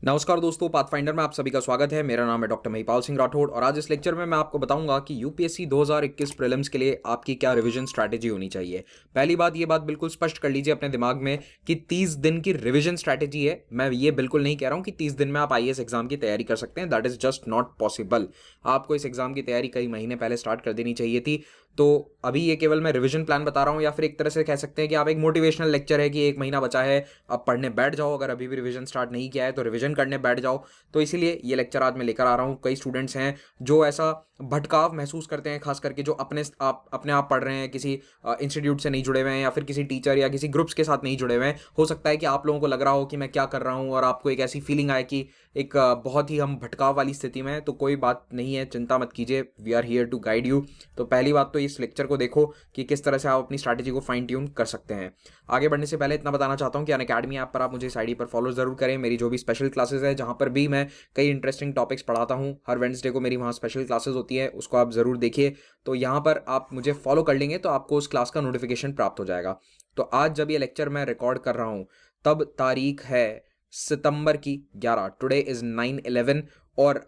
नमस्कार दोस्तों, पाथफाइंडर में आप सभी का स्वागत है। मेरा नाम है डॉक्टर महिपाल सिंह राठौड़ और आज इस लेक्चर में मैं आपको बताऊंगा कि यूपीएससी 2021 प्रीलिम्स के लिए आपकी क्या रिवीजन स्ट्रैटेजी होनी चाहिए। पहली बात, ये बात बिल्कुल स्पष्ट कर लीजिए अपने दिमाग में कि 30 दिन की रिवीजन स्ट्रैटेजी है। मैं ये बिल्कुल नहीं कह रहा हूं कि 30 दिन में आप आईएएस एग्जाम की तैयारी कर सकते हैं। That is just not possible. आपको इस एग्जाम की तैयारी कई महीने पहले स्टार्ट कर देनी चाहिए थी। तो अभी ये केवल मैं रिवीजन प्लान बता रहा हूँ, या फिर एक तरह से कह सकते हैं कि आप एक मोटिवेशनल लेक्चर है कि एक महीना बचा है, अब पढ़ने बैठ जाओ। अगर अभी भी रिवीजन स्टार्ट नहीं किया है तो रिवीजन करने बैठ जाओ। तो इसीलिए ये लेक्चर आज मैं लेकर आ रहा हूँ। कई स्टूडेंट्स हैं जो ऐसा भटकाव महसूस करते हैं, खास करके जो अपने आप पढ़ रहे हैं, किसी इंस्टीट्यूट से नहीं जुड़े हुए हैं या फिर किसी टीचर या किसी ग्रुप्स के साथ नहीं जुड़े हुए हैं। हो सकता है कि आप लोगों को लग रहा हो कि मैं क्या कर रहा हूँ और आपको एक ऐसी फीलिंग आए कि एक बहुत ही हम भटकाव वाली स्थिति में हैं। तो कोई बात नहीं है, चिंता मत कीजिए, we are here to guide you. तो पहली बात तो इस लेक्चर को देखो कि किस तरह से आप अपनी स्ट्रैटेजी को फाइन ट्यून कर सकते हैं। आगे बढ़ने से पहले इतना बताना चाहता हूँ कि अनअकैडमी ऐप पर आप मुझे इस आईडी पर फॉलो जरूर करें। मेरी जो भी स्पेशल क्लासेस है, जहाँ पर भी मैं कई इंटरेस्टिंग टॉपिक्स पढ़ाता हूँ, हर वेडनेसडे को मेरी वहाँ स्पेशल क्लासेस होती है, उसको आप जरूर देखिए। तो यहाँ पर आप मुझे फॉलो कर लेंगे तो आपको उस क्लास का नोटिफिकेशन प्राप्त हो जाएगा। तो आज जब ये लेक्चर मैं रिकॉर्ड कर रहा हूँ तब तारीख है सितंबर की 11। टुडे इज 9/11 और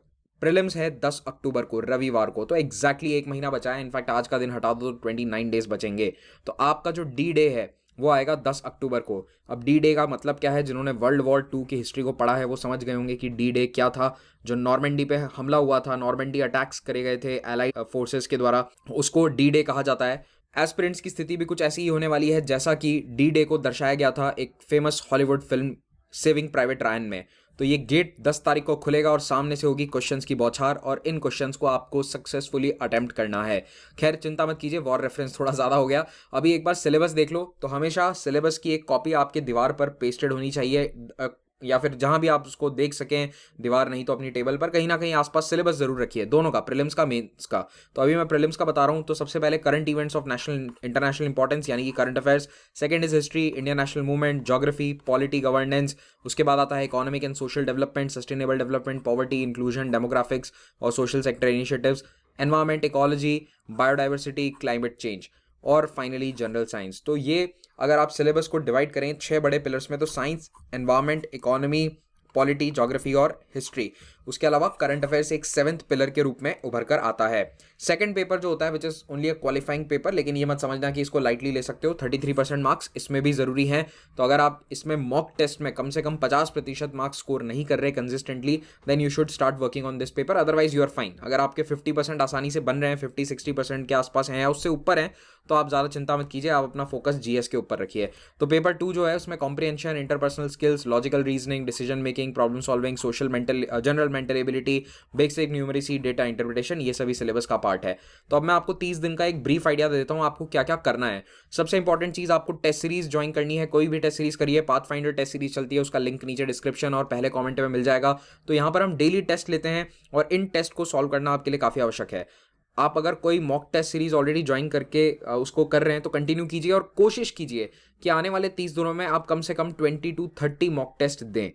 प्रीलिम्स है 10 अक्टूबर को, रविवार को। तो एग्जैक्टली एक महीना बचा है। इनफैक्ट आज का दिन हटा दो तो 29 डेज बचेंगे। तो आपका जो डी डे है वो आएगा 10 अक्टूबर को। अब डी डे का मतलब क्या है? जिन्होंने वर्ल्ड वॉर 2 की हिस्ट्री को पढ़ा है वो समझ गए होंगे कि डी डे क्या था। जो नॉर्मंडी पे हमला हुआ था, नॉर्मंडी अटैक्स करे गए थे एलाइड फोर्सेस के द्वारा, उसको डी डे कहा जाता है। एस्पिरेंट्स की स्थिति भी कुछ ऐसी ही होने वाली है जैसा कि डी डे को दर्शाया गया था एक famous Hollywood film saving private Ryan में। तो ये गेट 10 तारीख को खुलेगा और सामने से होगी क्वेश्चंस की बौछार और इन क्वेश्चंस को आपको सक्सेसफुली अटेम्प्ट करना है। खैर चिंता मत कीजिए, वॉर रेफरेंस थोड़ा ज़्यादा हो गया। अभी एक बार सिलेबस देख लो। तो हमेशा सिलेबस की एक कॉपी आपके दीवार पर पेस्टेड होनी चाहिए, या फिर जहां भी आप उसको देख सकें, दीवार नहीं तो अपनी टेबल पर कहीं ना कहीं आसपास सिलेबस जरूर रखिए, दोनों का, प्रीलिम्स का, मेंस का। तो अभी मैं प्रीलिम्स का बता रहा हूं। तो सबसे पहले current events of national international importance यानी कि current affairs. Second is history, Indian national movement, geography, polity, governance. उसके बाद आता है economic and social development, sustainable development, poverty, inclusion, demographics और social sector initiatives, environment, ecology, biodiversity, climate change और finally general science. तो ये अगर आप सिलेबस को डिवाइड करें 6 बड़े पिलर्स में, तो science, environment, economy, polity, geography और हिस्ट्री। उसके अलावा करंट अफेयर्स एक 7th पिलर के रूप में उभर कर आता है। सेकंड पेपर जो होता है which is only a qualifying paper, लेकिन ये मत समझना कि इसको लाइटली ले सकते हो। 33% मार्क्स इसमें भी जरूरी हैं। तो अगर आप इसमें मॉक टेस्ट में कम से कम 50% मार्क्स स्कोर नहीं कर रहे consistently, then you should start working on this paper, otherwise you are fine. अगर आपके 50% आसानी से बन रहे हैं, 50-60% के आसपास हैं या उससे ऊपर हैं, तो आप ज़्यादा चिंता मत कीजिए, आप अपना फोकस जीएस के ऊपर रखिए। तो पेपर 2 जो है उसमें comprehension, interpersonal skills, logical reasoning, decision making, problem solving, social mental, general mental ability, basic numeracy, data interpretation, ये सभी सिलेबस का पार्ट है। तो अब मैं आपको 30 दिन का एक ब्रीफ आइडिया दे देता हूँ आपको क्या क्या करना है। सबसे इंपॉर्टेंट चीज, आपको टेस्ट सीरीज ज्वाइन करनी है। कोई भी टेस्ट सीरीज करिए, पाथफाइंडर टेस्ट सीरीज चलती है, उसका लिंक नीचे डिस्क्रिप्शन और पहले कमेंट में मिल जाएगा। तो यहाँ पर हम डेली टेस्ट लेते हैं और इन टेस्ट को सॉल्व करना आपके लिए काफी आवश्यक है। आप अगर कोई mock test series already join करके उसको कर रहे हैं तो कंटिन्यू कीजिए और कोशिश कीजिए कि आने वाले 30 दिनों में आप कम से कम 20 to 30 मॉक टेस्ट दें।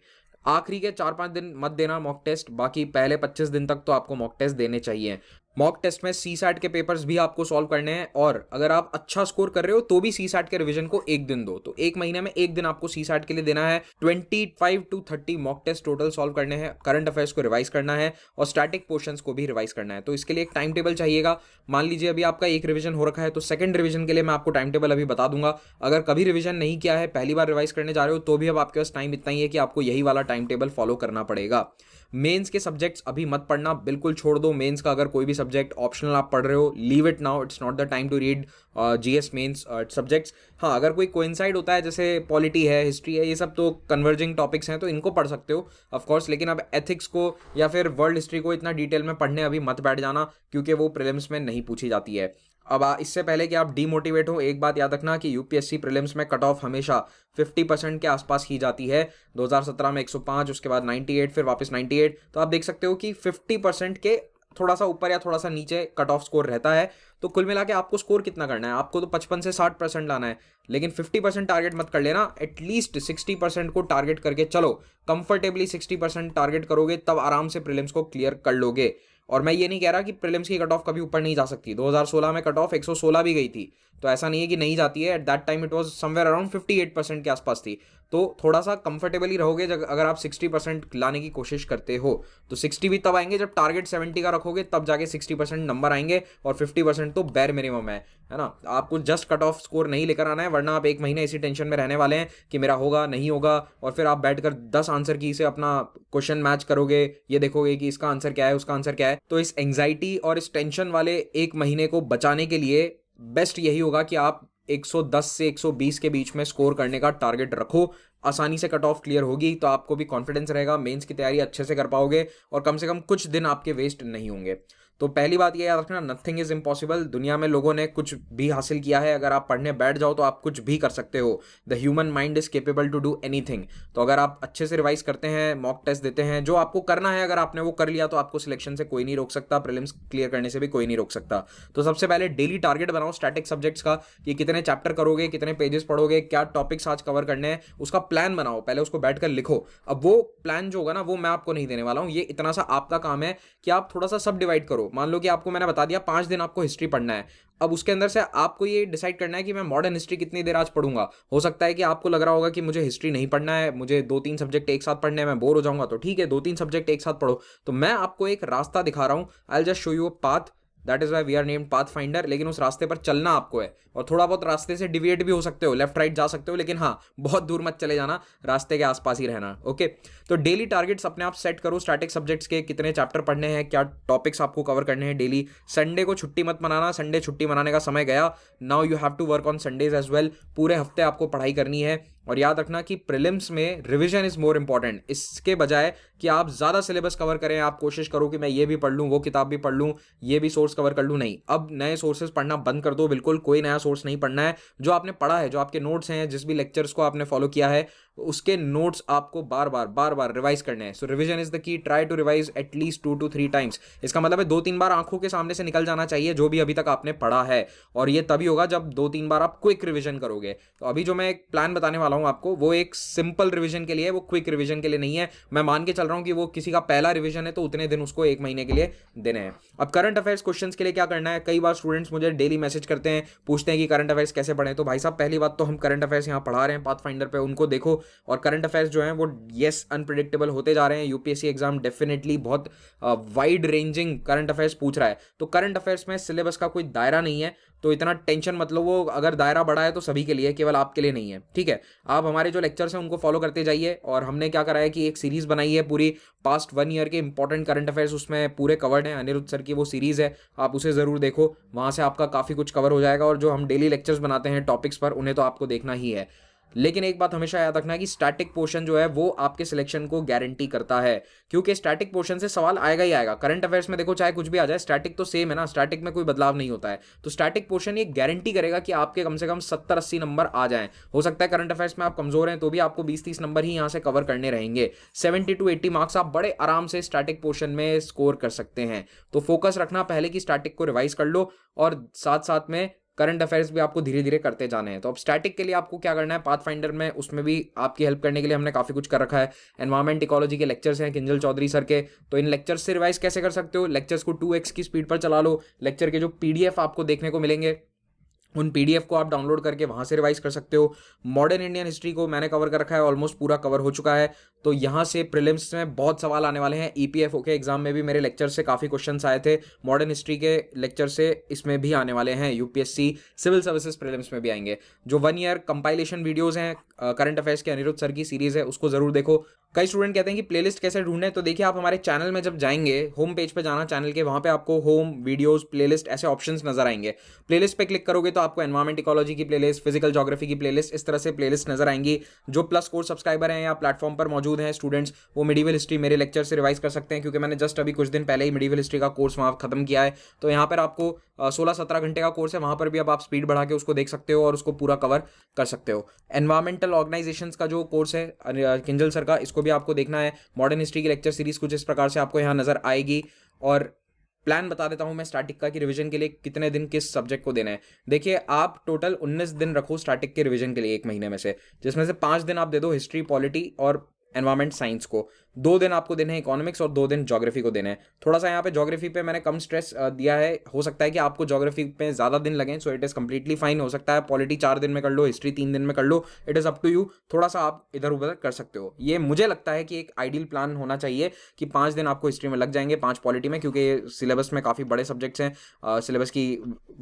आखिरी के 4-5 दिन मत देना मॉक टेस्ट, बाकी पहले 25 दिन तक तो आपको मॉक टेस्ट देने चाहिए। मॉक टेस्ट में सीसैट के पेपर्स भी आपको सॉल्व करने हैं और अगर आप अच्छा स्कोर कर रहे हो तो भी सीसैट के रिवीजन को एक दिन दो। तो एक महीने में एक दिन आपको सीसैट के लिए देना है। 25 to 30 mock test total solve करने हैं, करंट अफेयर्स को रिवाइज करना है और स्टैटिक पोर्शंस को भी रिवाइज करना है। तो इसके लिए एक टाइम टेबल चाहिएगा। मान लीजिए अभी आपका एक रिवीजन हो रखा है तो सेकंड रिवीजन के लिए मैं आपको टाइम टेबल अभी बता दूंगा। अगर कभी रिवीजन नहीं किया है, पहली बार रिवाइज करने जा रहे हो, तो भी अब आपके पास टाइम इतना ही है कि आपको यही वाला टाइम टेबल फॉलो करना पड़ेगा। मेंस के सब्जेक्ट्स अभी मत पढ़ना, बिल्कुल छोड़ दो। मेंस का अगर कोई भी सब्जेक्ट ऑप्शनल आप पढ़ रहे हो, leave it now, it's not the time to read GS mains subjects. हाँ, अगर कोई कोइंसाइड होता है जैसे पॉलिटी है, हिस्ट्री है, ये सब तो कन्वर्जिंग टॉपिक्स हैं तो इनको पढ़ सकते हो ऑफ कोर्स। लेकिन अब एथिक्स को या फिर वर्ल्ड हिस्ट्री को इतना डिटेल में पढ़ने अभी मत बैठ जाना, क्योंकि वो प्रीलिम्स में नहीं पूछी जाती है। अब इससे पहले कि आप डीमोटिवेट हो, एक बात याद रखना कि यूपीएससी प्रीलिम्स में कट ऑफ हमेशा 50% के आसपास ही जाती है। 2017 में 105, उसके बाद 98, फिर वापस 98। तो आप देख सकते हो कि 50% के थोड़ा सा ऊपर या थोड़ा सा नीचे कट ऑफ स्कोर रहता है। तो कुल मिला के आपको स्कोर कितना करना है, आपको तो 55 से 60% लाना है, लेकिन 50% टारगेट मत कर लेना, एटलीस्ट 60% को टारगेट करके चलो। कंफर्टेबली 60% टारगेट करोगे तब आराम से प्रीलिम्स को क्लियर कर लोगे। और मैं ये नहीं कह रहा कि प्रीलिम्स की कट ऑफ कभी ऊपर नहीं जा सकती, 2016 में कट ऑफ 116 भी गई थी, तो ऐसा नहीं है कि नहीं जाती है। At that time it was somewhere around 58% के आसपास थी। तो थोड़ा सा कंफर्टेबली रहोगे अगर आप 60% लाने की कोशिश करते हो। तो 60 भी तब आएंगे जब टारगेट 70 का रखोगे, तब जाके 60% नंबर आएंगे, और 50% तो बैर मिनिमम है ना। आपको जस्ट कट ऑफ स्कोर नहीं लेकर आना है, वरना आप एक महीने इसी टेंशन में रहने वाले हैं कि मेरा होगा नहीं होगा, और फिर आप बैठकर 10 आंसर की से अपना क्वेश्चन मैच करोगे, ये देखोगे कि इसका आंसर क्या है, उसका आंसर क्या है। तो इस एंग्जाइटी और इस टेंशन वाले एक महीने को बचाने के लिए बेस्ट यही होगा कि आप 110 से 120 के बीच में स्कोर करने का टारगेट रखो। आसानी से कट ऑफ क्लियर होगी तो आपको भी कॉन्फिडेंस रहेगा, मेंस की तैयारी अच्छे से कर पाओगे, और कम से कम कुछ दिन आपके वेस्ट नहीं होंगे। तो पहली बात ये याद रखना, नथिंग इज इम्पॉसिबल। दुनिया में लोगों ने कुछ भी हासिल किया है, अगर आप पढ़ने बैठ जाओ तो आप कुछ भी कर सकते हो। The human mind is capable to do anything. तो अगर आप अच्छे से रिवाइज करते हैं, मॉक टेस्ट देते हैं, जो आपको करना है, अगर आपने वो कर लिया तो आपको सिलेक्शन से कोई नहीं रोक सकता, प्रीलिम्स क्लियर करने से भी कोई नहीं रोक सकता। तो सबसे पहले डेली टारगेट बनाओ स्टैटिक सब्जेक्ट्स का, कि कितने चैप्टर करोगे, कितने पेजेस पढ़ोगे, क्या टॉपिक्स आज कवर करने हैं, उसका प्लान बनाओ, पहले उसको बैठकर लिखो। अब वो प्लान जो होगा ना, वो मैं आपको नहीं देने वाला हूँ, ये इतना सा आपका काम है कि आप थोड़ा सा सब डिवाइड करो। मान लो कि आपको मैंने बता दिया 5 दिन आपको हिस्ट्री पढ़ना है, अब उसके अंदर से आपको ये डिसाइड करना है कि मैं मॉडर्न हिस्ट्री कितनी देर आज पढ़ूंगा। हो सकता है कि आपको लग रहा होगा कि मुझे हिस्ट्री नहीं पढ़ना है, मुझे 2-3 सब्जेक्ट एक साथ पढ़ने हैं, मैं बोर हो जाऊंगा। तो ठीक है, 2-3 सब्जेक्ट एक साथ पढ़ो। तो मैं आपको एक रास्ता दिखा रहा हूं, I will just show you a path, that is why we are named Pathfinder. लेकिन उस रास्ते पर चलना आपको है, और थोड़ा बहुत रास्ते से डिविएट भी हो सकते हो, लेफ्ट राइट जा सकते हो, लेकिन हाँ, बहुत दूर मत चले जाना, रास्ते के आसपास ही रहना। ओके, तो डेली टारगेट्स अपने आप सेट करो स्टैटिक सब्जेक्ट्स के, कितने चैप्टर पढ़ने हैं, क्या टॉपिक्स आपको कवर करने हैं डेली। संडे को छुट्टी मत मनाना, संडे छुट्टी मनाने का समय गया। Now you have to work on Sundays as well. पूरे हफ्ते आपको पढ़ाई करनी है, और याद रखना कि प्रीलिम्स में रिवीजन इज मोर इंपॉर्टेंट। इसके बजाय कि आप ज़्यादा सिलेबस कवर करें, आप कोशिश करो कि मैं ये भी पढ़ लूँ, वो किताब भी पढ़ लूँ, ये भी सोर्स कवर कर लूँ, नहीं। अब नए सोर्सेज पढ़ना बंद कर दो, बिल्कुल कोई नया सोर्स नहीं पढ़ना है। जो आपने पढ़ा है, जो आपके नोट्स हैं, जिस भी लेक्चर्स को आपने फॉलो किया है, उसके नोट्स आपको बार बार रिवाइज करने हैं। So revision is the key, try to revise at least 2 to 3 times. इसका मतलब है 2-3 बार आंखों के सामने से निकल जाना चाहिए जो भी अभी तक आपने पढ़ा है, और ये तभी होगा जब 2-3 बार आप क्विक रिवीजन करोगे। तो अभी जो मैं एक प्लान बताने वाला हूं आपको, वो एक सिंपल रिवीजन के लिए है, वो क्विक रिवीजन के लिए नहीं है। मैं मान के चल रहा हूं कि वो किसी का पहला रिवीजन है, तो उतने दिन उसको 1 महीने के लिए देने हैं। अब करंट अफेयर्स क्वेश्चंस के लिए क्या करना है, कई बार स्टूडेंट्स मुझे डेली मैसेज करते हैं, पूछते हैं कि करंट अफेयर्स कैसे पढ़ें। तो भाई साहब, पहली बात तो हम करंट अफेयर्स यहाँ पढ़ा रहे हैं पाथ फाइंडर पे, उनको देखो। और करंट अफेयर्स जो हैं वो येस अनप्रेडिक्टेबल होते जा रहे हैं। यूपीएससी एग्जाम डेफिनेटली बहुत वाइड रेंजिंग करंट अफेयर्स पूछ रहा है। तो करंट अफेयर्स में सिलेबस का कोई दायरा नहीं है, तो इतना टेंशन मत लो। वो अगर दायरा बड़ा है तो सभी के लिए, केवल आपके लिए नहीं है, ठीक है। आप हमारे जो लेक्चर्स हैं उनको फॉलो करते जाइए, और हमने क्या करा है कि एक सीरीज बनाई है पूरी, पास्ट 1 ईयर के इंपॉर्टेंट करंट अफेयर्स उसमें पूरे कवर्ड हैं। अनिरुद्ध सर की वो सीरीज है, आप उसे जरूर देखो, वहां से आपका काफी कुछ कवर हो जाएगा। और जो हम डेली लेक्चर्स बनाते हैं टॉपिक्स पर, उन्हें तो आपको देखना ही है। लेकिन एक बात हमेशा याद रखना है कि स्टैटिक पोर्शन जो है वो आपके सिलेक्शन को गारंटी करता है, क्योंकि स्टैटिक पोर्शन से सवाल आएगा ही आएगा। करंट अफेयर्स में देखो, चाहे कुछ भी आ जाए, स्टैटिक तो सेम है ना, स्टैटिक में कोई बदलाव नहीं होता है। तो स्टैटिक पोर्शन ये गारंटी करेगा कि आपके कम से कम 70-80 नंबर आ जाएं। हो सकता है करंट अफेयर्स में आप कमजोर हैं, तो भी आपको 20-30 नंबर ही यहां से कवर करने रहेंगे। 70 to 80 मार्क्स आप बड़े आराम से स्टैटिक पोर्शन में स्कोर कर सकते हैं। तो फोकस रखना पहले कि स्टैटिक को रिवाइज कर लो, और साथ साथ में करंट अफेयर्स भी आपको धीरे धीरे करते जाने हैं। तो अब स्टैटिक के लिए आपको क्या करना है, पाथ फाइंडर में उसमें भी आपकी हेल्प करने के लिए हमने काफी कुछ कर रखा है। एनवायरमेंट इकोलॉजी के लेक्चर्स हैं किंजल चौधरी सर के, तो इन लेक्चर्स से रिवाइज कैसे कर सकते हो, लेक्चर्स को 2x की स्पीड पर चला लो। लेक्चर के जो पीडीएफ आपको देखने को मिलेंगे, उन पीडीएफ को आप डाउनलोड करके वहां से रिवाइज कर सकते हो। मॉडर्न इंडियन हिस्ट्री को मैंने कवर कर रखा है, ऑलमोस्ट पूरा कवर हो चुका है। तो यहाँ से प्रीलिम्स में बहुत सवाल आने वाले हैं। ईपीएफओ के एग्जाम में भी मेरे लेक्चर से काफ़ी क्वेश्चंस आए थे, मॉडर्न हिस्ट्री के लेक्चर से इसमें भी आने वाले हैं। यूपीएससी सिविल सर्विसेज प्रीलिम्स में भी आएंगे। जो 1 ईयर कंपाइलेशन वीडियोज़ हैं करंट अफेयर्स के, अनिरुद्ध सर की सीरीज़ है, उसको ज़रूर देखो। कई स्टूडेंट कहते हैं कि प्लेलिस्ट कैसे ढूंढें, तो देखिए आप हमारे चैनल में जब जाएंगे, होम पेज पे जाना चैनल के, वहाँ पे आपको होम, वीडियोस, प्लेलिस्ट ऐसे ऑप्शंस नजर आएंगे। प्लेलिस्ट पे क्लिक करोगे तो आपको एनवायरमेंट इकोलॉजी की प्लेलिस्ट, फिजिकल ज्योग्राफी की प्लेलिस्ट, इस तरह से प्लेलिस्ट नजर आएंगी। जो प्लस कोर्स सब्सक्राइबर हैं या प्लेटफॉर्म पर मौजूद हैं स्टूडेंट्स, वो मिडिवल हिस्ट्री मेरे लेक्चर से रिवाइज कर सकते हैं, क्योंकि मैंने जस्ट अभी कुछ दिन पहले ही मिडिवल हिस्ट्री का कोर्स वहाँ खत्म किया है। तो यहाँ पर आपको 16-17 घंटे का कोर्स है, वहाँ पर भी अब आप स्पीड बढ़ा के उसको देख सकते हो और उसको पूरा कवर कर सकते हो। एनवायरमेंटल ऑर्गेनाइजेशंस का जो कोर्स है किंजल सर का, इसको भी आपको देखना है। मॉडर्न हिस्ट्री की लेक्चर सीरीज कुछ इस प्रकार से आपको यहाँ नजर आएगी। और प्लान बता देता हूं मैं स्टैटिक का कि रिवीजन के लिए कितने दिन किस सब्जेक्ट को देना है। देखिए, आप टोटल 19 दिन रखो स्टैटिक के रिवीजन के लिए एक महीने में से, जिसमें से 5 दिन आप दे दो हिस्ट्री, पॉलिटी और एनवायरमेंट साइंस को, 2 दिन आपको देने हैं इकोनॉमिक्स और 2 दिन ज्योग्राफी को देने हैं। थोड़ा सा यहाँ पे ज्योग्राफी पे मैंने कम स्ट्रेस दिया है, हो सकता है कि आपको ज्योग्राफी पे ज़्यादा दिन लगें, so it is completely fine. हो सकता है पॉलिटी 4 दिन में कर लो, हिस्ट्री 3 दिन में कर लो, it is up to you. थोड़ा सा आप इधर उधर कर सकते हो। ये मुझे लगता है कि एक आइडियल प्लान होना चाहिए कि 5 दिन आपको हिस्ट्री में लग जाएंगे, 5 पॉलिटी में, क्योंकि सिलेबस में काफ़ी बड़े सब्जेक्ट्स हैं। सिलेबस की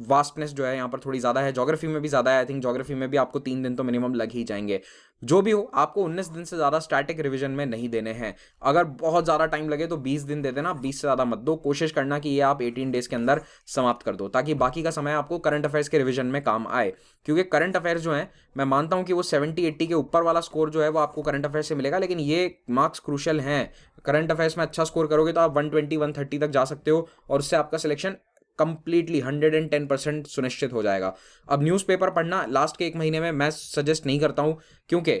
वास्टनेस जो है यहाँ पर थोड़ी ज़्यादा है, ज्योग्राफी में भी ज़्यादा है। आई थिंक ज्योग्राफी में भी आपको 3 दिन तो मिनिमम लग ही जाएंगे। जो भी हो, आपको 19 दिन से ज़्यादा स्टैटिक रिवीजन में नहीं देने हैं। अगर बहुत ज़्यादा टाइम लगे तो 20 दिन दे देना, 20 से ज़्यादा मत दो। कोशिश करना कि ये आप 18 डेज के अंदर समाप्त कर दो, ताकि बाकी का समय आपको करंट अफेयर्स के रिवीजन में काम आए। क्योंकि करंट अफेयर्स जो है, मैं मानता हूं कि वो 70-80 के ऊपर वाला स्कोर जो है वो आपको करंट अफेयर्स से मिलेगा, लेकिन ये मार्क्स क्रूशल हैं। करंट अफेयर्स में अच्छा स्कोर करोगे तो आप 120-130 तक जा सकते हो, और उससे आपका सिलेक्शन कंप्लीटली 110% सुनिश्चित हो जाएगा। अब न्यूज़पेपर पढ़ना लास्ट के एक महीने में मैं सजेस्ट नहीं करता हूं, क्योंकि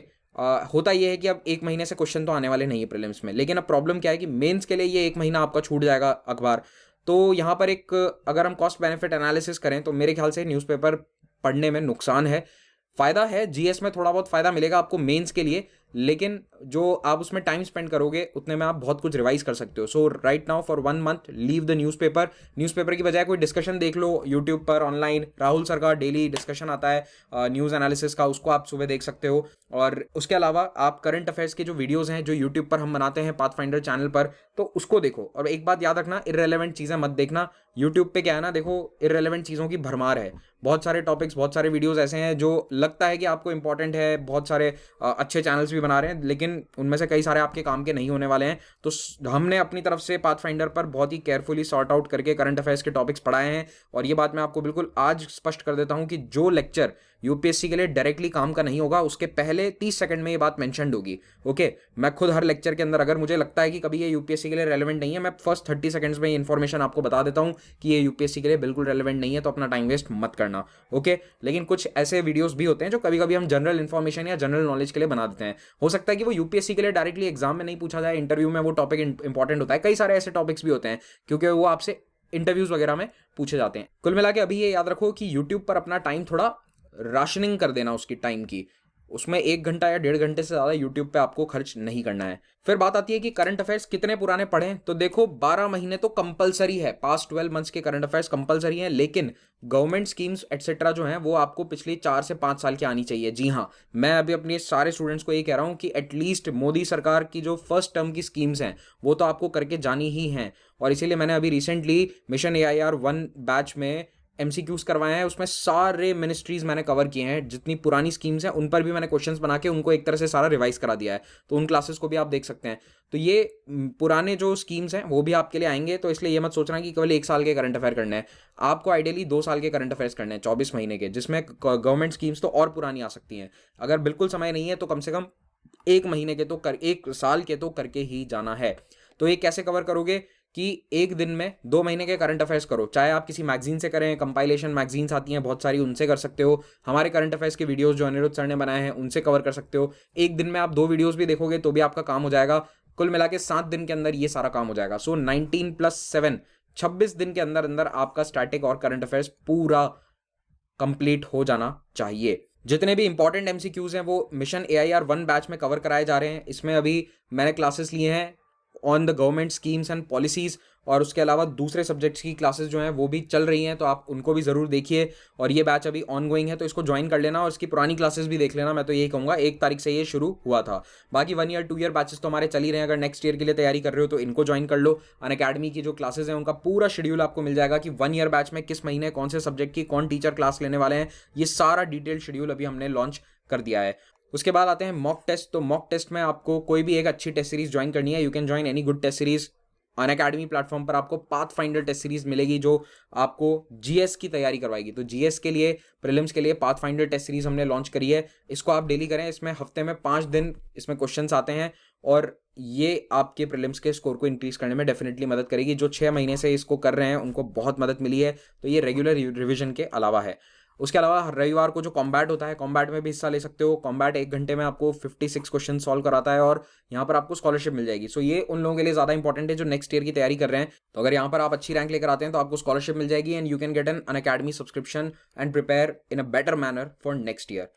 होता यह है कि अब एक महीने से क्वेश्चन तो आने वाले नहीं है प्रीलिम्स में, लेकिन अब प्रॉब्लम क्या है कि मेंस के लिए ये एक महीना आपका छूट जाएगा अखबार। तो यहाँ पर एक, अगर हम कॉस्ट बेनिफिट एनालिसिस करें तो मेरे ख्याल से न्यूज़पेपर पढ़ने में नुकसान है। फ़ायदा है, जीएस में थोड़ा बहुत फ़ायदा मिलेगा आपको मेंस के लिए, लेकिन जो आप उसमें टाइम स्पेंड करोगे उतने में आप बहुत कुछ रिवाइज कर सकते हो। So right now for 1 month leave the newspaper. Newspaper की बजाय कोई डिस्कशन देख लो यूट्यूब पर ऑनलाइन। राहुल सर का डेली डिस्कशन आता है न्यूज़ एनालिसिस का, उसको आप सुबह देख सकते हो। और उसके अलावा आप करंट अफेयर्स के जो वीडियोज़ हैं जो यूट्यूब पर हम बनाते हैं पाथफाइंडर चैनल पर, तो उसको देखो। और एक बात याद रखना, इररेलेवेंट चीज़ें मत देखना। यूट्यूब पे क्या है ना, देखो, इररेलेवेंट चीज़ों की भरमार है। बहुत सारे टॉपिक्स, बहुत सारे वीडियोज़ ऐसे हैं जो लगता है कि आपको इंपॉर्टेंट है, बहुत सारे अच्छे चैनल्स भी बना रहे हैं, लेकिन उनमें से कई सारे आपके काम के नहीं होने वाले हैं। तो हमने अपनी तरफ से पाथफाइंडर पर बहुत ही केयरफुली सॉर्ट आउट करके करंट अफेयर्स के टॉपिक्स पढ़ाए हैं। और ये बात मैं आपको बिल्कुल आज स्पष्ट कर देता हूं कि जो लेक्चर यूपीएससी के लिए डायरेक्टली काम का नहीं होगा, उसके पहले 30 सेकंड में ये बात मेंशन्ड होगी। ओके, मैं खुद हर लेक्चर के अंदर, अगर मुझे लगता है कि कभी ये यूपीएससी के लिए रेलेवेंट नहीं है, मैं फर्स्ट 30 सेकंड्स में ये इन्फॉर्मेशन आपको बता देता हूं कि ये यूपीएससी के लिए बिल्कुल रेलेवेंट नहीं है, तो अपना टाइम वेस्ट मत करना। ओके, लेकिन कुछ ऐसे वीडियोस भी होते हैं जो कभी कभी हम जनरल इन्फॉर्मेशन या जनरल नॉलेज के लिए बना देते हैं। हो सकता है कि वो यूपीएससी के लिए डायरेक्टली एग्जाम में नहीं पूछा जाए, इंटरव्यू में वो टॉपिक इंपॉर्टेंट होता है। कई सारे ऐसे टॉपिक्स भी होते हैं क्योंकि वो आपसे इंटरव्यूज वगैरह में पूछे जाते हैं। कुल मिला के अभी ये याद रखो कि यूट्यूब पर अपना टाइम थोड़ा राशनिंग कर देना उसकी टाइम की। उसमें 1 घंटा या 1.5 घंटे से ज़्यादा यूट्यूब पे आपको खर्च नहीं करना है। फिर बात आती है कि करंट अफेयर्स कितने पुराने पढ़ें, तो देखो 12 महीने तो कंपलसरी है, पास्ट 12 मंथ्स के करंट अफेयर्स कंपलसरी हैं, लेकिन गवर्नमेंट स्कीम्स एटसेट्रा जो हैं वो आपको पिछली 4 से 5 साल की आनी चाहिए। जी हाँ, मैं अभी अपने सारे स्टूडेंट्स को ये कह रहा हूँ कि एटलीस्ट मोदी सरकार की जो फर्स्ट टर्म की स्कीम्स हैं वो तो आपको करके जानी ही हैं। और इसीलिए मैंने अभी रिसेंटली मिशन AIR 1 बैच में MCQs करवाए हैं। उसमें सारे मिनिस्ट्रीज मैंने कवर किए हैं, जितनी पुरानी स्कीम्स हैं उन पर भी मैंने क्वेश्चंस बना के उनको एक तरह से सारा रिवाइज करा दिया है, तो उन क्लासेस को भी आप देख सकते हैं। तो ये पुराने जो स्कीम्स हैं वो भी आपके लिए आएंगे, तो इसलिए ये मत सोचना कि केवल 1 साल के करंट अफेयर करने हैं। आपको आइडियली 2 साल के करंट अफेयर्स करने हैं, 24 महीने के, जिसमें गवर्नमेंट स्कीम्स तो और पुरानी आ सकती हैं। अगर बिल्कुल समय नहीं है तो कम से कम 1 महीने के तो 1 साल के तो करके ही जाना है। तो ये कैसे कवर करोगे कि एक दिन में 2 महीने के करंट अफेयर्स करो, चाहे आप किसी मैगजीन से करें, कंपाइलेशन मैगजीन्स आती हैं बहुत सारी, उनसे कर सकते हो। हमारे करंट अफेयर्स के वीडियोस जो अनिरुद्ध सर ने बनाए हैं उनसे कवर कर सकते हो। एक दिन में आप 2 वीडियोस भी देखोगे तो भी आपका काम हो जाएगा। कुल मिला के 7 दिन के अंदर ये सारा काम हो जाएगा। सो 19 + 7 26 दिन के अंदर अंदर आपका स्टैटिक और करंट अफेयर्स पूरा कंप्लीट हो जाना चाहिए। जितने भी इंपॉर्टेंट MCQs हैं वो मिशन AIR 1 बैच में कवर कराए जा रहे हैं। इसमें अभी मैंने क्लासेस लिए हैं on the government schemes and policies, और उसके अलावा दूसरे सब्जेक्ट्स की क्लासेस जो हैं वो भी चल रही हैं, तो आप उनको भी ज़रूर देखिए। और ये बैच अभी ऑन गोइंग है, तो इसको ज्वाइन कर लेना और इसकी पुरानी क्लासेस भी देख लेना। मैं तो यही कहूँगा, 1 तारीख से ये शुरू हुआ था। बाकी 1 ईयर 2 ईयर बैचेस तो हमारे चल ही रहे हैं। अगर नेक्स्ट ईयर के लिए तैयारी कर रहे हो तो इनको ज्वाइन कर लो। अनअकैडमी की जो क्लासेस हैं उनका पूरा शेड्यूल आपको मिल जाएगा कि 1 ईयर बैच में किस महीने कौन से सब्जेक्ट की कौन टीचर क्लास लेने वाले हैं। ये सारा डिटेल शेड्यूल अभी हमने लॉन्च कर दिया है। उसके बाद आते हैं मॉक टेस्ट। तो मॉक टेस्ट में आपको कोई भी एक अच्छी टेस्ट सीरीज ज्वाइन करनी है। You can join any good test series. Unacademy platform पर आपको पाथफाइंडर टेस्ट सीरीज मिलेगी जो आपको जीएस की तैयारी करवाएगी। तो जीएस के लिए, प्रीलिम्स के लिए पाथफाइंडर टेस्ट सीरीज हमने लॉन्च करी है। इसको आप डेली करें। इसमें हफ्ते में 5 दिन इसमें क्वेश्चंस आते हैं और ये आपके प्रीलिम्स के स्कोर को इंक्रीज करने में डेफिनेटली मदद करेगी। जो 6 महीने से इसको कर रहे हैं उनको बहुत मदद मिली है। तो ये रेगुलर रिविजन के अलावा है। उसके अलावा हर रविवार को जो कॉम्बैट होता है, कॉम्बैट में भी हिस्सा ले सकते हो। कॉम्बैट 1 घंटे में आपको 56 क्वेश्चन सॉल्व कराता है और यहाँ पर आपको स्कॉलरशिप मिल जाएगी। सो ये उन लोगों के लिए ज़्यादा इंपॉर्टेंट है जो नेक्स्ट ईयर की तैयारी कर रहे हैं। तो अगर यहाँ पर आप अच्छी रैंक लेकर आते हैं तो आपको स्कॉलरशिप मिल जाएगी and you can get an Unacademy subscription and prepare in a better manner for next year.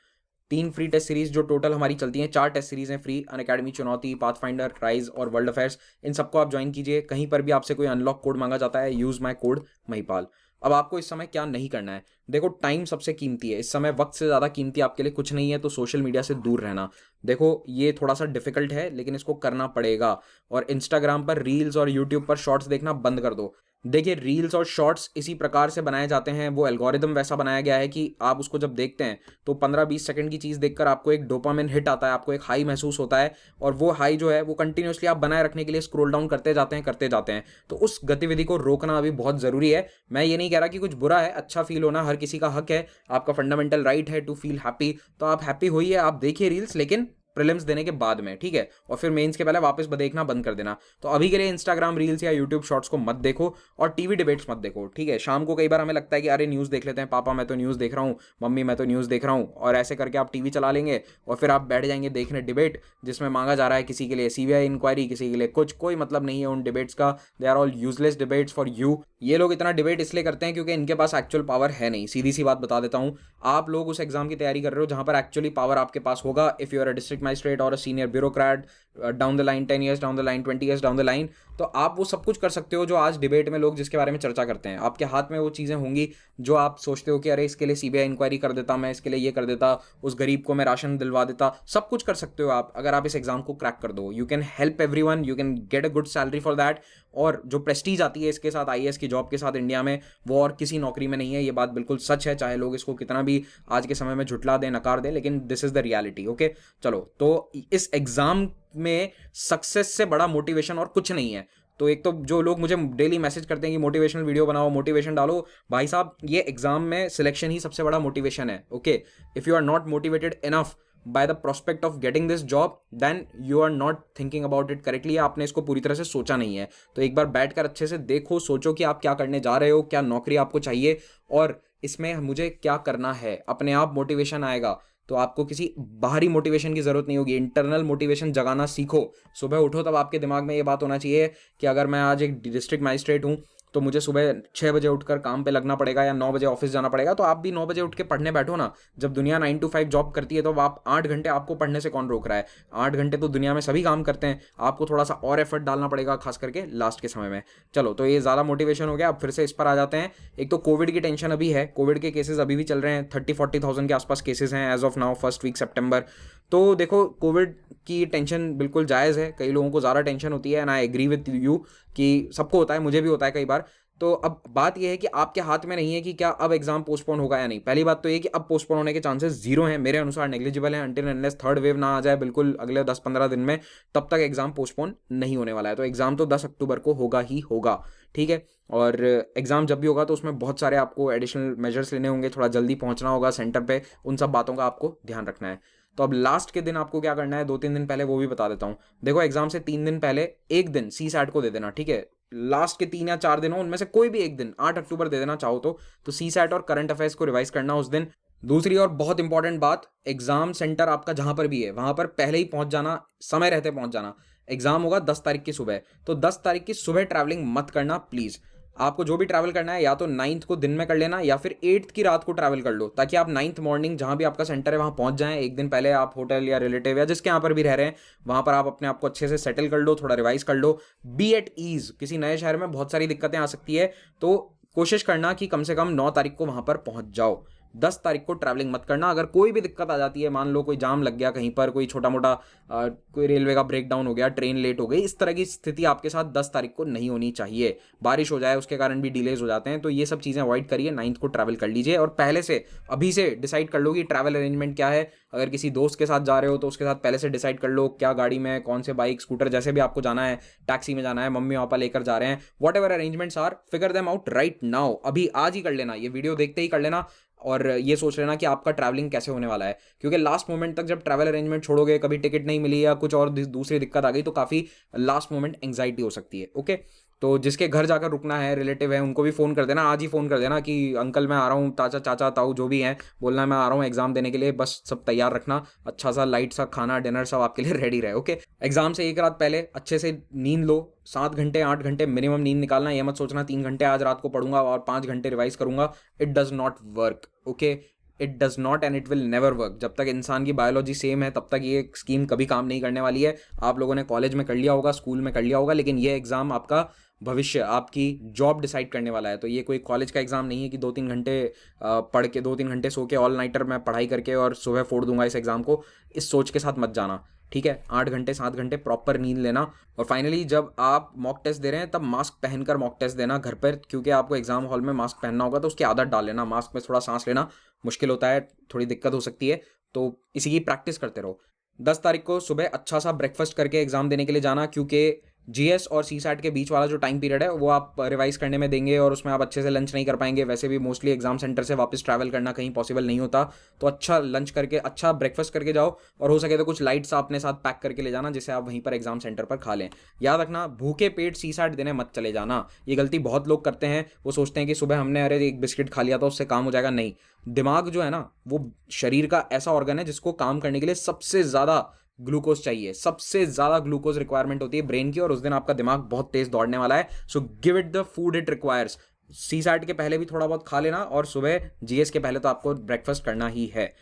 3 free test series जो टोटल हमारी चलती हैं, 4 टेस्ट सीरीज हैं free, Unacademy, Chunauti, Pathfinder, Rise और वर्ल्ड अफेयर्स। इन सबको आप ज्वाइन कीजिए। कहीं पर भी आपसे कोई अनलॉक कोड मांगा जाता है, यूज माई कोड महिपाल। अब आपको इस समय क्या नहीं करना है, देखो टाइम सबसे कीमती है इस समय, वक्त से ज़्यादा कीमती आपके लिए कुछ नहीं है। तो सोशल मीडिया से दूर रहना, देखो ये थोड़ा सा डिफिकल्ट है लेकिन इसको करना पड़ेगा। और इंस्टाग्राम पर रील्स और यूट्यूब पर शॉर्ट्स देखना बंद कर दो। देखिए रील्स और शॉर्ट्स इसी प्रकार से बनाए जाते हैं, वो एल्गोरिदम वैसा बनाया गया है कि आप उसको जब देखते हैं तो 15-20 सेकंड की चीज़ देखकर आपको एक डोपामिन हिट आता है, आपको एक हाई महसूस होता है और वो हाई जो है वो कंटिन्यूसली आप बनाए रखने के लिए स्क्रॉल डाउन करते जाते हैं। तो उस गतिविधि को रोकना अभी बहुत ज़रूरी है। मैं ये नहीं कह रहा कि कुछ बुरा है, अच्छा फील होना हर किसी का हक है, आपका फंडामेंटल राइट है टू फील हैप्पी। तो आप हैप्पी होइए, आप देखिए रील्स, लेकिन प्रीलिम्स देने के बाद में, ठीक है, और फिर मेंस के पहले वापस देखना बंद कर देना। तो अभी के लिए इंस्टाग्राम रील्स या यूट्यूब शॉर्ट्स को मत देखो और टीवी डिबेट्स मत देखो, ठीक है। शाम को कई बार हमें लगता है कि अरे न्यूज़ देख लेते हैं, पापा मैं तो न्यूज़ देख रहा हूँ, मम्मी मैं तो न्यूज़ देख रहा हूँ, और ऐसे करके आप टीवी चला लेंगे और फिर आप बैठ जाएंगे देखने डिबेट जिसमें मांगा जा रहा है किसी के लिए सीबीआई इंक्वायरी, किसी के लिए कुछ, कोई मतलब नहीं है उन डिबेट्स का। They are all useless debates for you. ये लोग इतना डिबेट इसलिए करते हैं क्योंकि इनके पास एक्चुअल पावर है नहीं। सीधी सी बात बता देता हूँ, आप लोग उस एग्जाम की तैयारी कर रहे हो जहां पर एक्चुअली पावर आपके पास होगा। If you are a district magistrate और a senior bureaucrat down the line, 10 years down the line, 20 years down the line, तो आप वो सब कुछ कर सकते हो जो आज डिबेट में लोग जिसके बारे में चर्चा करते हैं। आपके हाथ में वो चीज़ें होंगी जो आप सोचते हो कि अरे इसके लिए सीबीआई इंक्वायरी कर देता, मैं इसके लिए ये कर देता, उस गरीब को मैं राशन दिलवा देता। सब कुछ कर सकते हो आप अगर आप इस एग्जाम को क्रैक कर दो। You can help everyone, you can get a good salary for that. और जो प्रेस्टीज आती है इसके साथ, आईएएस की जॉब के साथ इंडिया में, वो और किसी नौकरी में नहीं है। ये बात बिल्कुल सच है, चाहे लोग इसको कितना भी आज के समय में झुटला दें, नकार दें, लेकिन this is the reality. Okay चलो, तो इस एग्जाम में सक्सेस से बड़ा मोटिवेशन और कुछ नहीं है। तो एक तो जो लोग मुझे डेली मैसेज करते हैं कि मोटिवेशनल वीडियो बनाओ, मोटिवेशन डालो, भाई साहब ये एग्जाम में सिलेक्शन ही सबसे बड़ा मोटिवेशन है। Okay, if you are not motivated enough by the prospect of getting this job, then you are not thinking about it correctly. आपने इसको पूरी तरह से सोचा नहीं है। तो एक बार बैठकर अच्छे से देखो, सोचो कि आप क्या करने जा रहे हो, क्या नौकरी आपको चाहिए और इसमें मुझे क्या करना है। अपने आप मोटिवेशन आएगा, तो आपको किसी बाहरी मोटिवेशन की जरूरत नहीं होगी। इंटरनल मोटिवेशन जगाना सीखो। सुबह उठो तब आपके दिमाग में ये बात होना चाहिए कि अगर मैं आज एक डिस्ट्रिक्ट मजिस्ट्रेट हूँ तो मुझे सुबह 6 बजे उठकर काम पे लगना पड़ेगा या 9 बजे ऑफिस जाना पड़ेगा। तो आप भी 9 बजे उठ के पढ़ने बैठो ना। जब दुनिया 9 to 5 जॉब करती है तो आप 8 घंटे, आपको पढ़ने से कौन रोक रहा है? 8 घंटे तो दुनिया में सभी काम करते हैं। आपको थोड़ा सा और एफर्ट डालना पड़ेगा, खास करके लास्ट के समय में। चलो, तो ये ज़्यादा मोटिवेशन हो गया। अब फिर से इस पर आ जाते हैं। एक तो कोविड की टेंशन अभी है, कोविड के केसेस अभी भी चल रहे हैं। 30-40,000 के आसपास केसेस हैं as of now, first week सितंबर। तो देखो, कोविड की टेंशन बिल्कुल जायज़ है। कई लोगों को ज़्यादा टेंशन होती है and I agree with you कि सबको होता है, मुझे भी होता है कई बार। तो अब बात यह है कि आपके हाथ में नहीं है कि क्या अब एग्जाम पोस्टपोन होगा या नहीं। पहली बात तो ये कि अब पोस्टपोन होने के चांसेस जीरो हैं, मेरे अनुसार नेग्लिजिबल हैं। अंटिल अनलेस थर्ड वेव ना आ जाए बिल्कुल अगले 10-15 दिन में, तब तक एग्जाम पोस्टपोन नहीं होने वाला है। तो एग्जाम तो 10 अक्टूबर को होगा ही होगा, ठीक है। और एग्जाम जब भी होगा तो उसमें बहुत सारे आपको एडिशनल मेजर्स लेने होंगे, थोड़ा जल्दी पहुंचना होगा सेंटर पे, उन सब बातों का आपको ध्यान रखना है। तो अब लास्ट के दिन आपको क्या करना है, 2-3 दिन पहले, वो भी बता देता हूँ। देखो, एग्जाम से 3 दिन पहले एक दिन सी सैट को दे देना, ठीक है। लास्ट के 3 या 4 दिन हो, उनमें से कोई भी एक दिन, 8 अक्टूबर दे देना चाहो तो सी सैट और करंट अफेयर्स को रिवाइज करना उस दिन। दूसरी और बहुत इंपॉर्टेंट बात, एग्जाम सेंटर आपका जहां पर भी है वहां पर पहले ही पहुंच जाना, समय रहते पहुंच जाना। एग्जाम होगा 10 तारीख की सुबह, तो 10 तारीख की सुबह ट्रैवलिंग मत करना प्लीज। आपको जो भी ट्रैवल करना है या तो 9th को दिन में कर लेना या फिर 8th की रात को ट्रैवल कर लो, ताकि आप 9th मॉर्निंग जहां भी आपका सेंटर है वहां पहुंच जाएं। एक दिन पहले आप होटल या रिलेटिव या जिसके यहाँ पर भी रह रहे हैं वहां पर आप अपने आप को अच्छे से सेटल कर लो, थोड़ा रिवाइज कर लो। B at ease. किसी नए शहर में बहुत सारी दिक्कतें आ सकती है, तो कोशिश करना कि कम से कम 9 तारीख को वहां पर पहुंच जाओ। 10 तारीख को ट्रैवलिंग मत करना। अगर कोई भी दिक्कत आ जाती है, मान लो कोई जाम लग गया कहीं पर, कोई छोटा मोटा कोई रेलवे का ब्रेकडाउन हो गया, ट्रेन लेट हो गई, इस तरह की स्थिति आपके साथ 10 तारीख को नहीं होनी चाहिए। बारिश हो जाए उसके कारण भी डिलेज हो जाते हैं, तो ये सब चीज़ें अवॉइड करिए। 9th को ट्रैवल कर लीजिए और पहले से अभी से डिसाइड कर लो कि ट्रैवल अरेंजमेंट क्या है। अगर किसी दोस्त के साथ जा रहे हो तो उसके साथ पहले से डिसाइड कर लो क्या गाड़ी में, कौन से बाइक, स्कूटर, जैसे भी आपको जाना है, टैक्सी में जाना है, मम्मी पापा लेकर जा रहे हैं, whatever arrangements are, figure them out right now. अभी आज ही कर लेना, ये वीडियो देखते ही कर लेना और ये सोच लेना कि आपका ट्रैवलिंग कैसे होने वाला है। क्योंकि लास्ट मोमेंट तक जब ट्रैवल अरेंजमेंट छोड़ोगे, कभी टिकट नहीं मिली या कुछ और दूसरी दिक्कत आ गई, तो काफ़ी लास्ट मोमेंट एंग्जाइटी हो सकती है। ओके, तो जिसके घर जाकर रुकना है, रिलेटिव है, उनको भी फ़ोन कर देना, आज ही फ़ोन कर देना कि अंकल मैं आ रहा हूँ, चाचा चाचा ताऊ जो भी हैं, बोलना है मैं आ रहा हूँ एग्ज़ाम देने के लिए, बस सब तैयार रखना, अच्छा सा लाइट सा खाना डिनर सब आपके लिए रेडी रहे। ओके, एग्ज़ाम से एक रात पहले अच्छे से नींद लो, 7 घंटे 8 घंटे मिनिमम नींद निकालना। ये मत सोचना 3 घंटे आज रात को पढ़ूंगा और 5 घंटे रिवाइज करूंगा। It does not work. Okay, it does not and it will never work. जब तक इंसान की बायोलॉजी सेम है तब तक ये स्कीम कभी काम नहीं करने वाली है। आप लोगों ने कॉलेज में कर लिया होगा, स्कूल में कर लिया होगा, लेकिन ये एग्ज़ाम आपका भविष्य, आपकी जॉब डिसाइड करने वाला है। तो ये कोई कॉलेज का एग्ज़ाम नहीं है कि 2-3 घंटे पढ़ के 2-3 घंटे सो के ऑल नाइटर में पढ़ाई करके और सुबह फोड़ दूंगा इस एग्ज़ाम को। इस सोच के साथ मत जाना, ठीक है। 8 घंटे 7 घंटे प्रॉपर नींद लेना। और फाइनली जब आप मॉक टेस्ट दे रहे हैं तब मास्क पहनकर मॉक टेस्ट देना घर पर, क्योंकि आपको एग्जाम हॉल में मास्क पहनना होगा, तो उसकी आदत डाल लेना। मास्क में थोड़ा सांस लेना मुश्किल होता है, थोड़ी दिक्कत हो सकती है, तो इसी की प्रैक्टिस करते रहो। 10 तारीख को सुबह अच्छा सा ब्रेकफास्ट करके एग्जाम देने के लिए जाना, क्योंकि जीएस और सी सैट के बीच वाला जो टाइम पीरियड है वो आप रिवाइज करने में देंगे और उसमें आप अच्छे से लंच नहीं कर पाएंगे। वैसे भी मोस्टली एग्जाम सेंटर से वापस ट्रैवल करना कहीं पॉसिबल नहीं होता, तो अच्छा लंच करके अच्छा ब्रेकफास्ट करके जाओ, और हो सके तो कुछ लाइट्स अपने साथ पैक करके ले जाना जिसे आप वहीं पर एग्जाम सेंटर पर खा लें। याद रखना, भूखे पेट सी सैट देने मत चले जाना। ये गलती बहुत लोग करते हैं। वो सोचते हैं कि सुबह हमने अरे एक बिस्किट खा लिया तो उससे काम हो जाएगा। नहीं, दिमाग जो है ना वो शरीर का ऐसा ऑर्गन है जिसको काम करने के लिए सबसे ज़्यादा ग्लूकोज चाहिए, सबसे ज़्यादा ग्लूकोज रिक्वायरमेंट होती है ब्रेन की, और उस दिन आपका दिमाग बहुत तेज दौड़ने वाला है। So give it the food it requires. CSAT के पहले भी थोड़ा बहुत खा लेना, और सुबह जीएस के पहले तो आपको ब्रेकफास्ट करना ही है।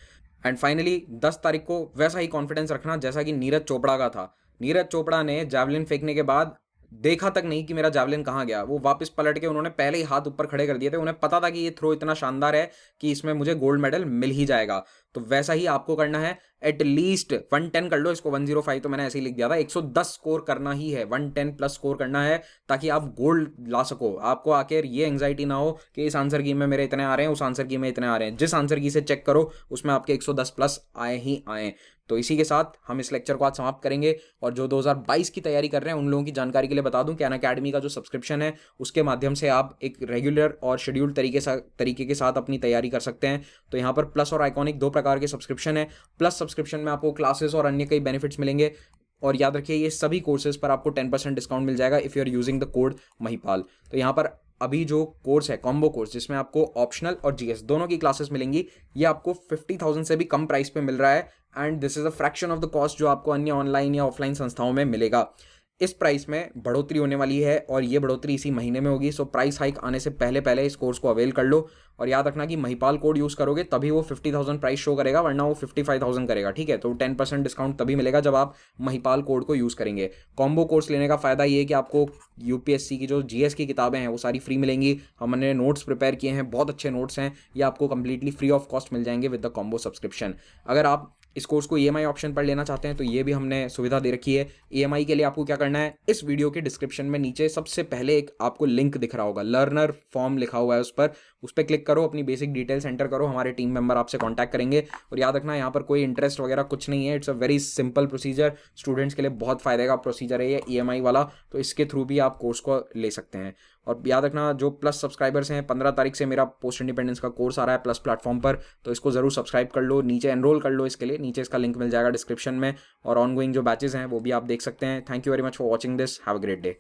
एंड फाइनली 10 तारीख को वैसा ही कॉन्फिडेंस रखना जैसा कि नीरज चोपड़ा का था। नीरज चोपड़ा ने जैवलिन फेंकने के बाद देखा तक नहीं कि मेरा जैवलिन कहाँ गया, वो वापस पलट के उन्होंने पहले ही हाथ ऊपर खड़े कर दिए थे। उन्हें पता था कि ये थ्रो इतना शानदार है कि इसमें मुझे गोल्ड मेडल मिल ही जाएगा। तो वैसा ही आपको करना है। एटलीस्ट 110 कर लो, इसको 105 तो मैंने ऐसे ही लिख दिया था, 110 स्कोर करना ही है, 110 प्लस स्कोर करना है, ताकि आप गोल्ड ला सको। आपको आखिर ये एंग्जाइटी ना हो कि इस आंसर की में मेरे इतने आ रहे हैं, उस आंसर की में इतने आ रहे हैं। जिस आंसर की से चेक करो उसमें आपके 110 प्लस आए ही आए। तो इसी के साथ हम इस लेक्चर को आज समाप्त करेंगे। और जो 2022 की तैयारी कर रहे हैं उन लोगों की जानकारी के लिए बता दूं कि अनअकैडमी का जो सब्सक्रिप्शन है उसके माध्यम से आप एक रेगुलर और शेड्यूल्ड तरीके के साथ अपनी तैयारी कर सकते हैं। तो यहाँ पर प्लस और आइकॉनिक 2 प्रकार के सब्सक्रिप्शन है। प्लस सब्सक्रिप्शन में आपको क्लासेस और अन्य कई बेनिफिट्स मिलेंगे, और याद रखिए ये सभी कोर्सेज पर आपको 10% डिस्काउंट मिल जाएगा if you are using the code Mahipal. तो यहाँ पर अभी जो कोर्स है कॉम्बो कोर्स, जिसमें आपको ऑप्शनल और जीएस दोनों की क्लासेस मिलेंगी, ये आपको 50,000 से भी कम प्राइस पे मिल रहा है। And this is a fraction of the cost जो आपको अन्य ऑनलाइन या ऑफलाइन संस्थाओं में मिलेगा। इस प्राइस में बढ़ोतरी होने वाली है और ये बढ़ोतरी इसी महीने में होगी। सो प्राइस हाइक आने से पहले पहले इस कोर्स को अवेल कर लो। और याद रखना कि महिपाल कोड यूज़ करोगे तभी वो 50,000 प्राइस शो करेगा, वरना वो 55,000 करेगा, ठीक है। तो 10% डिस्काउंट तभी मिलेगा जब आप महिपाल कोड को यूज़ करेंगे। कॉम्बो कोर्स लेने का फ़ायदा ये है कि आपको यूपीएससी की जो जीएस की किताबें हैं वो सारी फ्री मिलेंगी। हमने नोट्स प्रिपेयर किए हैं, बहुत अच्छे नोट्स हैं, ये आपको कंप्लीटली फ्री ऑफ कॉस्ट मिल जाएंगे विद द कॉम्बो सब्सक्रिप्शन। अगर आप इस कोर्स को ईएमआई ऑप्शन पर लेना चाहते हैं तो ये भी हमने सुविधा दे रखी है। ईएमआई के लिए आपको क्या करना है, इस वीडियो के डिस्क्रिप्शन में नीचे सबसे पहले एक आपको लिंक दिख रहा होगा, लर्नर फॉर्म लिखा हुआ है, उस पर क्लिक करो, अपनी बेसिक डिटेल्स एंटर करो, हमारे टीम मेंबर आपसे कांटेक्ट करेंगे। और याद रखना यहाँ पर कोई इंटरेस्ट वगैरह कुछ नहीं है, it's a very simple procedure. Students के लिए बहुत फायदे का प्रोसीजर है ये ईएमआई वाला, तो इसके थ्रू भी आप कोर्स को ले सकते हैं। और याद रखना जो प्लस सब्सक्राइबर्स हैं, 15 तारीख से मेरा पोस्ट इंडिपेंडेंस का कोर्स आ रहा है प्लस प्लेटफॉर्म पर, तो इसको जरूर सब्सक्राइब कर लो, नीचे एनरोल कर लो। इसके लिए नीचे इसका लिंक मिल जाएगा डिस्क्रिप्शन में, और ऑनगोइंग जो बैचेस हैं वो भी आप देख सकते हैं। Thank you very much for watching this, have a great day.